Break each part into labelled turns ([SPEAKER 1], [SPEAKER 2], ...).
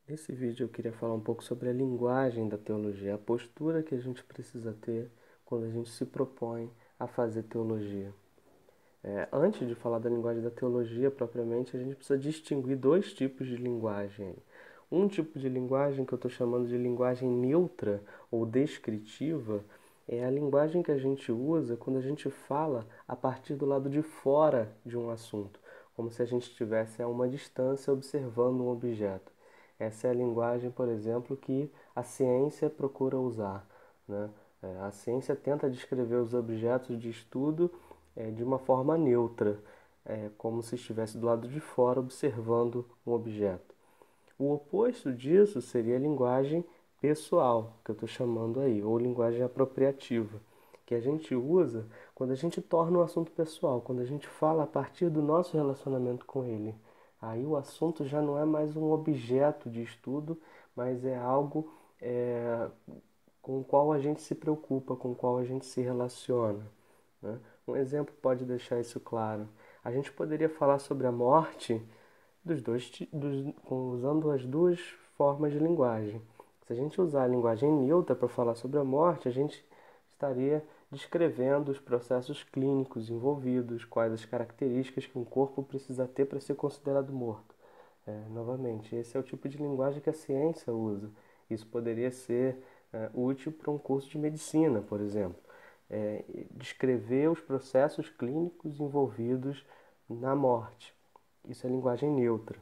[SPEAKER 1] Nesse vídeo eu queria falar um pouco sobre a linguagem da teologia, a postura que a gente precisa ter quando a gente se propõe a fazer teologia. Antes de falar da linguagem da teologia propriamente, a gente precisa distinguir dois tipos de linguagem. Um tipo de linguagem que eu estou chamando de linguagem neutra ou descritiva é a linguagem que a gente usa quando a gente fala a partir do lado de fora de um assunto, como se a gente estivesse a uma distância observando um objeto. Essa é a linguagem, por exemplo, que a ciência procura usar, né? A ciência tenta descrever os objetos de estudo de uma forma neutra, como se estivesse do lado de fora observando um objeto. O oposto disso seria a linguagem pessoal, que eu estou chamando aí, ou linguagem apropriativa, que a gente usa quando a gente torna o assunto pessoal, quando a gente fala a partir do nosso relacionamento com ele. Aí o assunto já não é mais um objeto de estudo, mas é algo é, com o qual a gente se preocupa, com o qual a gente se relaciona, né? Um exemplo pode deixar isso claro. A gente poderia falar sobre a morte usando as duas formas de linguagem. Se a gente usar a linguagem neutra para falar sobre a morte, a gente estaria descrevendo os processos clínicos envolvidos, quais as características que um corpo precisa ter para ser considerado morto. Novamente, esse é o tipo de linguagem que a ciência usa. Isso poderia ser útil para um curso de medicina, por exemplo. Descrever os processos clínicos envolvidos na morte. Isso é linguagem neutra.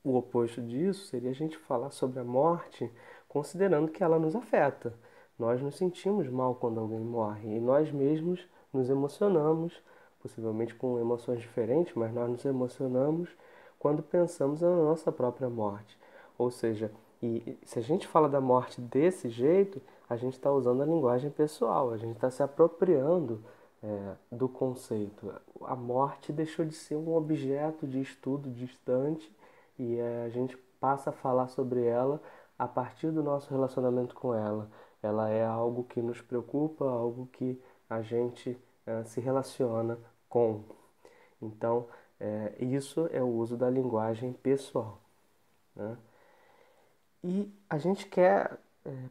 [SPEAKER 1] O oposto disso seria a gente falar sobre a morte considerando que ela nos afeta. Nós nos sentimos mal quando alguém morre e nós mesmos nos emocionamos, possivelmente com emoções diferentes, mas nós nos emocionamos quando pensamos na nossa própria morte. Ou seja, e se a gente fala da morte desse jeito, a gente está usando a linguagem pessoal, a gente está se apropriando do conceito. A morte deixou de ser um objeto de estudo distante e a gente passa a falar sobre ela a partir do nosso relacionamento com ela. Ela é algo que nos preocupa, algo que a gente se relaciona com. Então, isso é o uso da linguagem pessoal, né? E a gente quer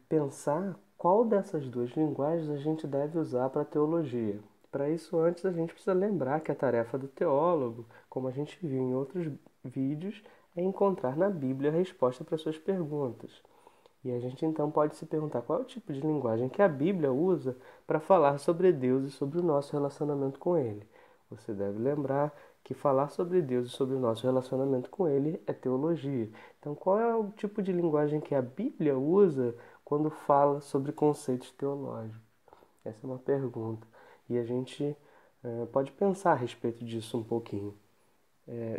[SPEAKER 1] pensar qual dessas duas linguagens a gente deve usar para a teologia. Para isso, antes, a gente precisa lembrar que a tarefa do teólogo, como a gente viu em outros vídeos, é encontrar na Bíblia a resposta para suas perguntas. E a gente então pode se perguntar qual é o tipo de linguagem que a Bíblia usa para falar sobre Deus e sobre o nosso relacionamento com Ele. Você deve lembrar que falar sobre Deus e sobre o nosso relacionamento com Ele é teologia. Então, qual é o tipo de linguagem que a Bíblia usa quando fala sobre conceitos teológicos? Essa é uma pergunta. E a gente pode pensar a respeito disso um pouquinho.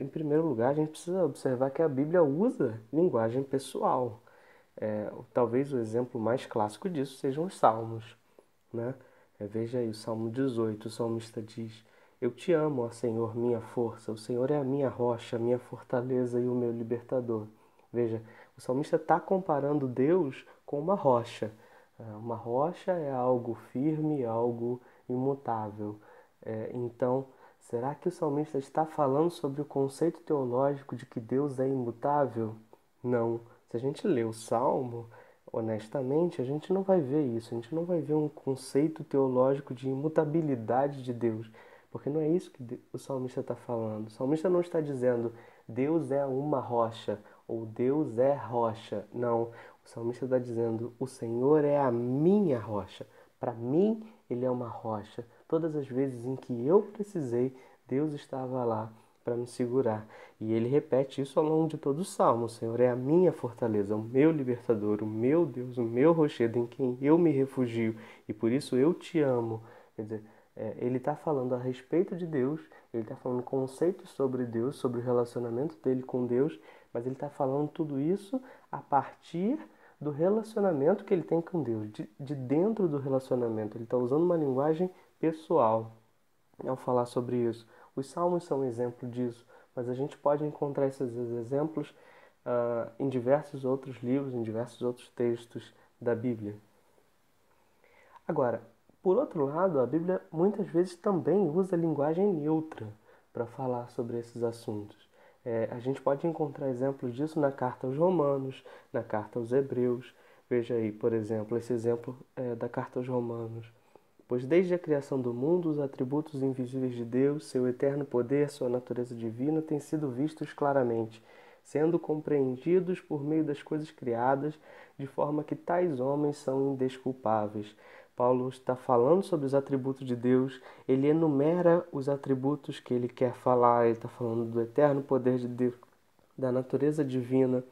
[SPEAKER 1] Em primeiro lugar, a gente precisa observar que a Bíblia usa linguagem pessoal. Talvez o exemplo mais clássico disso sejam os Salmos, né? Veja aí o Salmo 18, o salmista diz: Eu te amo, ó Senhor, minha força. O Senhor é a minha rocha, a minha fortaleza e o meu libertador. Veja, o salmista está comparando Deus com uma rocha. Uma rocha é algo firme, algo imutável. Então, será que o salmista está falando sobre o conceito teológico de que Deus é imutável? Não. Se a gente lê o Salmo, honestamente, a gente não vai ver isso. A gente não vai ver um conceito teológico de imutabilidade de Deus. Porque não é isso que o salmista está falando. O salmista não está dizendo Deus é uma rocha ou Deus é rocha. Não. O salmista está dizendo o Senhor é a minha rocha. Para mim, Ele é uma rocha. Todas as vezes em que eu precisei, Deus estava lá para me segurar. E ele repete isso ao longo de todo o Salmo. O Senhor é a minha fortaleza, o meu libertador, o meu Deus, o meu rochedo em quem eu me refugio. E por isso eu te amo. Quer dizer, ele está falando a respeito de Deus, ele está falando conceitos sobre Deus, sobre o relacionamento dele com Deus, mas ele está falando tudo isso a partir do relacionamento que ele tem com Deus, de dentro do relacionamento. Ele está usando uma linguagem pessoal ao falar sobre isso. Os salmos são um exemplo disso, mas a gente pode encontrar esses exemplos em diversos outros livros, em diversos outros textos da Bíblia. Agora, por outro lado, a Bíblia muitas vezes também usa linguagem neutra para falar sobre esses assuntos. A gente pode encontrar exemplos disso na carta aos Romanos, na carta aos Hebreus. Veja aí, por exemplo, esse exemplo da carta aos Romanos. Pois desde a criação do mundo, os atributos invisíveis de Deus, seu eterno poder, sua natureza divina, têm sido vistos claramente, sendo compreendidos por meio das coisas criadas, de forma que tais homens são indesculpáveis. Paulo está falando sobre os atributos de Deus, ele enumera os atributos que ele quer falar, ele está falando do eterno poder de Deus, da natureza divina,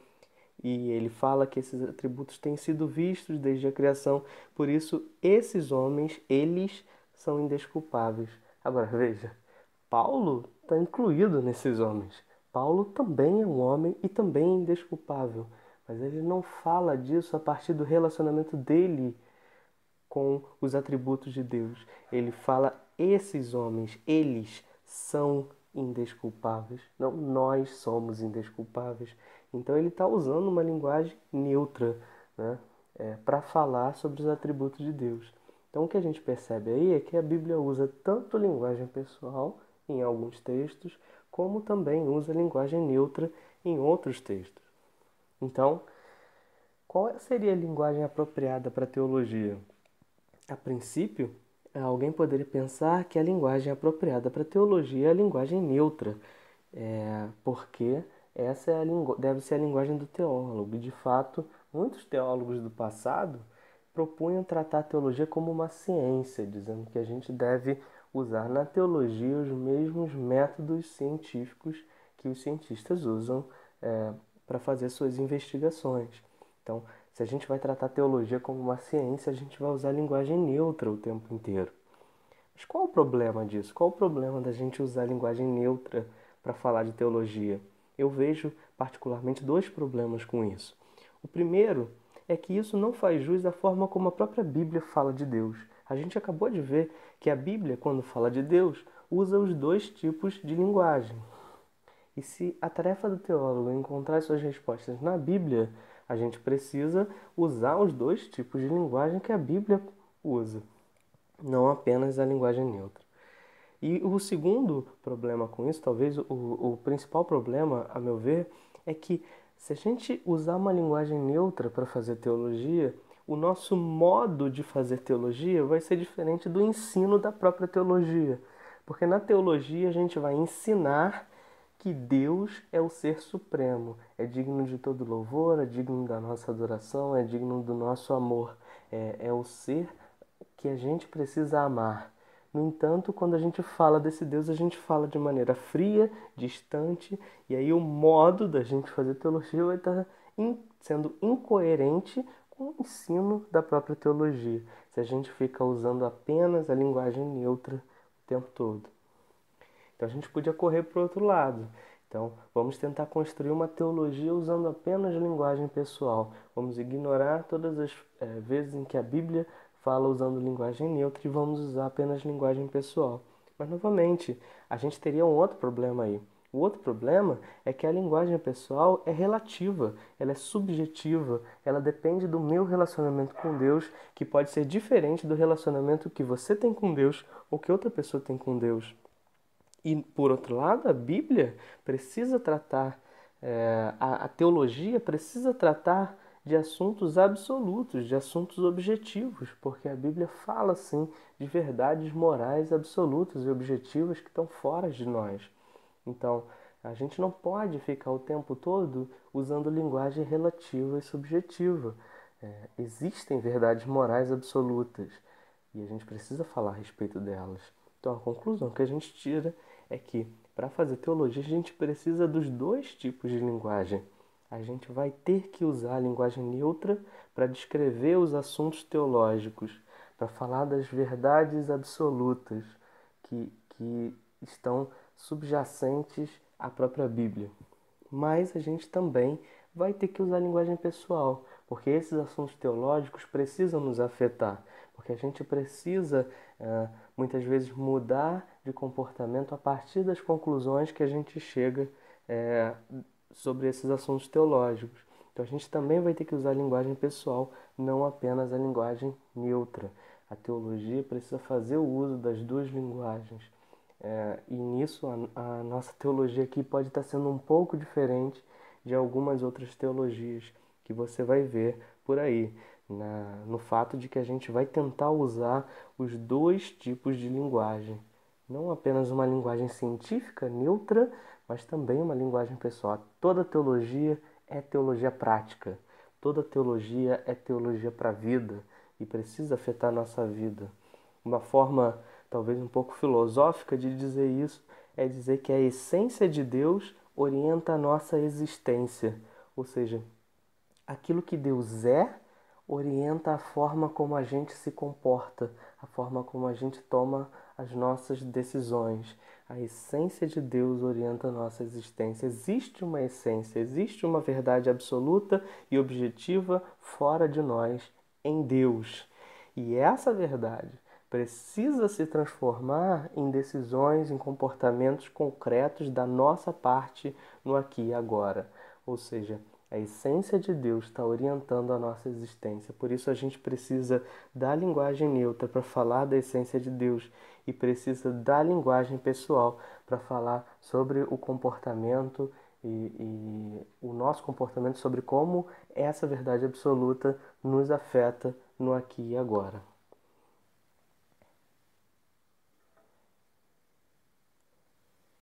[SPEAKER 1] e ele fala que esses atributos têm sido vistos desde a criação, por isso esses homens, eles são indesculpáveis. Agora veja, Paulo está incluído nesses homens. Paulo também é um homem e também é indesculpável, mas ele não fala disso a partir do relacionamento dele com os atributos de Deus. Ele fala, esses homens, eles são indesculpáveis. Não, nós somos indesculpáveis. Então ele está usando uma linguagem neutra, né, para falar sobre os atributos de Deus. Então o que a gente percebe aí é que a Bíblia usa tanto linguagem pessoal em alguns textos, como também usa linguagem neutra em outros textos. Então, qual seria a linguagem apropriada para a teologia? A princípio, alguém poderia pensar que a linguagem apropriada para a teologia é a linguagem neutra, porque essa deve ser a linguagem do teólogo. E, de fato, muitos teólogos do passado propunham tratar a teologia como uma ciência, dizendo que a gente deve usar na teologia os mesmos métodos científicos que os cientistas usam para fazer suas investigações. Então, se a gente vai tratar a teologia como uma ciência, a gente vai usar a linguagem neutra o tempo inteiro. Mas qual o problema disso? Qual o problema da gente usar a linguagem neutra para falar de teologia? Eu vejo particularmente dois problemas com isso. O primeiro é que isso não faz jus à forma como a própria Bíblia fala de Deus. A gente acabou de ver que a Bíblia, quando fala de Deus, usa os dois tipos de linguagem. E se a tarefa do teólogo é encontrar suas respostas na Bíblia, a gente precisa usar os dois tipos de linguagem que a Bíblia usa, não apenas a linguagem neutra. E o segundo problema com isso, talvez o principal problema, a meu ver, é que se a gente usar uma linguagem neutra para fazer teologia, o nosso modo de fazer teologia vai ser diferente do ensino da própria teologia. Porque na teologia a gente vai ensinar que Deus é o ser supremo, é digno de todo louvor, é digno da nossa adoração, é digno do nosso amor, é o ser que a gente precisa amar. No entanto, quando a gente fala desse Deus, a gente fala de maneira fria, distante, e aí o modo da gente fazer teologia vai estar sendo incoerente com o ensino da própria teologia, se a gente fica usando apenas a linguagem neutra o tempo todo. Então a gente podia correr para o outro lado. Então vamos tentar construir uma teologia usando apenas linguagem pessoal. Vamos ignorar todas as vezes em que a Bíblia fala usando linguagem neutra e vamos usar apenas linguagem pessoal. Mas novamente, a gente teria um outro problema aí. O outro problema é que a linguagem pessoal é relativa, ela é subjetiva, ela depende do meu relacionamento com Deus, que pode ser diferente do relacionamento que você tem com Deus ou que outra pessoa tem com Deus. E, por outro lado, a Bíblia precisa tratar, a teologia precisa tratar de assuntos absolutos, de assuntos objetivos, porque a Bíblia fala, sim, de verdades morais absolutas e objetivas que estão fora de nós. Então, a gente não pode ficar o tempo todo usando linguagem relativa e subjetiva. Existem verdades morais absolutas e a gente precisa falar a respeito delas. Então, a conclusão que a gente tira é que, para fazer teologia, a gente precisa dos dois tipos de linguagem. A gente vai ter que usar a linguagem neutra para descrever os assuntos teológicos, para falar das verdades absolutas que estão subjacentes à própria Bíblia. Mas a gente também vai ter que usar a linguagem pessoal, porque esses assuntos teológicos precisam nos afetar, porque a gente precisa muitas vezes mudar de comportamento a partir das conclusões que a gente chega sobre esses assuntos teológicos. Então a gente também vai ter que usar a linguagem pessoal, não apenas a linguagem neutra. A teologia precisa fazer o uso das duas linguagens. E nisso a nossa teologia aqui pode estar sendo um pouco diferente de algumas outras teologias que você vai ver por aí, no fato de que a gente vai tentar usar os dois tipos de linguagem. Não apenas uma linguagem científica, neutra, mas também uma linguagem pessoal. Toda teologia é teologia prática. Toda teologia é teologia para a vida e precisa afetar a nossa vida. Uma forma talvez um pouco filosófica de dizer isso é dizer que a essência de Deus orienta a nossa existência, ou seja, aquilo que Deus é orienta a forma como a gente se comporta, a forma como a gente toma as nossas decisões. A essência de Deus orienta a nossa existência. Existe uma essência, existe uma verdade absoluta e objetiva fora de nós, em Deus. E essa verdade precisa se transformar em decisões, em comportamentos concretos da nossa parte no aqui e agora. Ou seja, a essência de Deus está orientando a nossa existência. Por isso a gente precisa da linguagem neutra para falar da essência de Deus e precisa da linguagem pessoal para falar sobre o comportamento e o nosso comportamento, sobre como essa verdade absoluta nos afeta no aqui e agora.